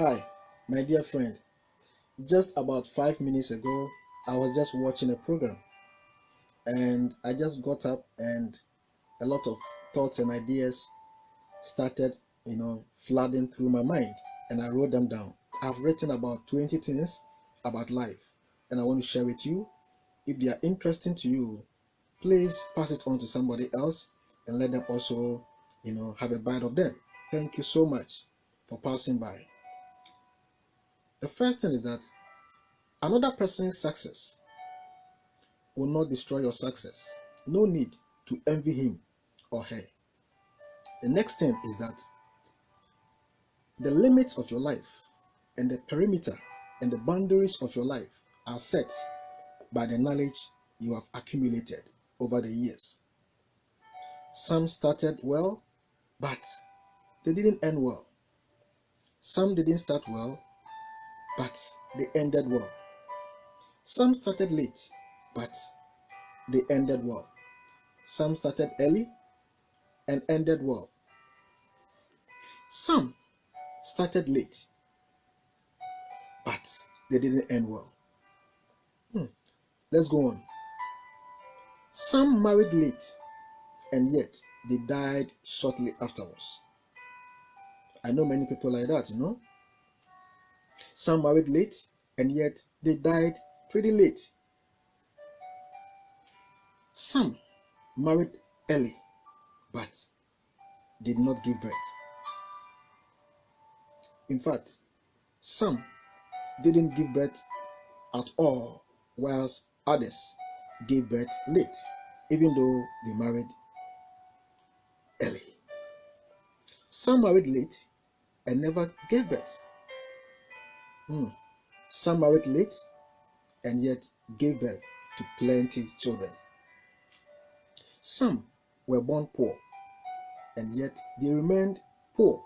Hi, my dear friend. Just about 5 minutes ago, I was just watching a program and I just got up and a lot of thoughts and ideas started, flooding through my mind and I wrote them down. I've written about 20 things about life and I want to share with you. If they are interesting to you, please pass it on to somebody else and let them also, have a bite of them. Thank you so much for passing by. The first thing is that another person's success will not destroy your success. No need to envy him or her. The next thing is that the limits of your life and the perimeter and the boundaries of your life are set by the knowledge you have accumulated over the years. Some started well, but they didn't end well. Some didn't start well, but they ended well. Some started late, but they ended well. Some started early and ended well. Some started late, but they didn't end well. Let's go on. Some married late, and yet they died shortly afterwards. I know many people like that, Some married late, and yet they died pretty late. Some married early, but did not give birth. In fact, some didn't give birth at all, whilst others gave birth late, even though they married early. Some married late and never gave birth. Some married late and yet gave birth to plenty children. Some were born poor and yet they remained poor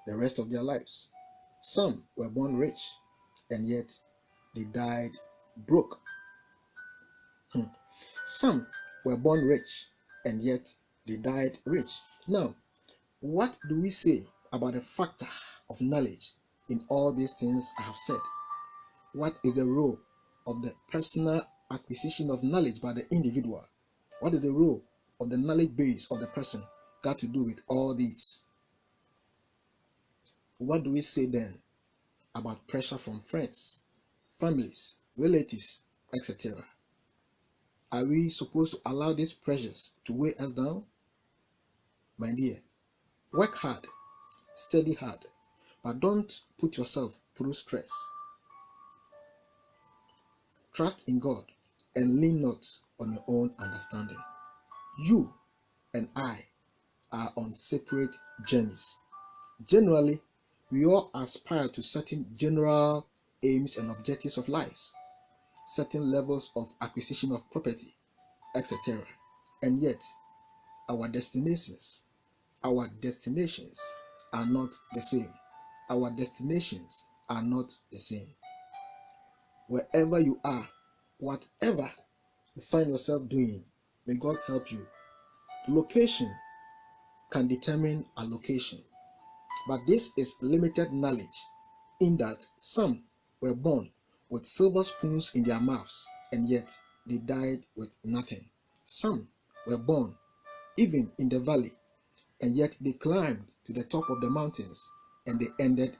the rest of their lives. Some were born rich and yet they died broke. Some were born rich and yet they died rich. Now, what do we say about the factor of knowledge in all these things I have said? What is the role of the personal acquisition of knowledge by the individual? What is the role of the knowledge base of the person got to do with all these? What do we say then about pressure from friends, families, relatives, etc.? Are we supposed to allow these pressures to weigh us down? My dear, work hard, study hard, but don't put yourself through stress. Trust in God and lean not on your own understanding. You and I are on separate journeys. Generally, we all aspire to certain general aims and objectives of lives, certain levels of acquisition of property, etc. And yet, our destinations are not the same. Our destinations are not the same. Wherever you are, whatever you find yourself doing, may God help you. Location can determine a location, but this is limited knowledge in that some were born with silver spoons in their mouths and yet they died with nothing. Some were born even in the valley and yet they climbed to the top of the mountains and they ended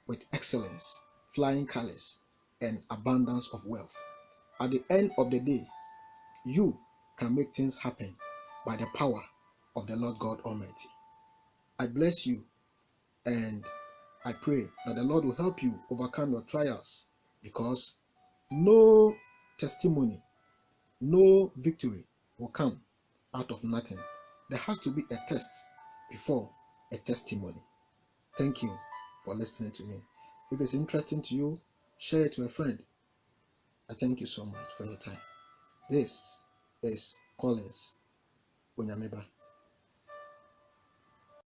with excellence, flying colors, and abundance of wealth. At the end of the day, you can make things happen by the power of the Lord God Almighty. I bless you and I pray that the Lord will help you overcome your trials, because no testimony, no victory will come out of nothing. There has to be a test before a testimony. Thank you for listening to me. If it's interesting to you, share it to a friend. I thank you so much for your time. This is Collins Onyameba.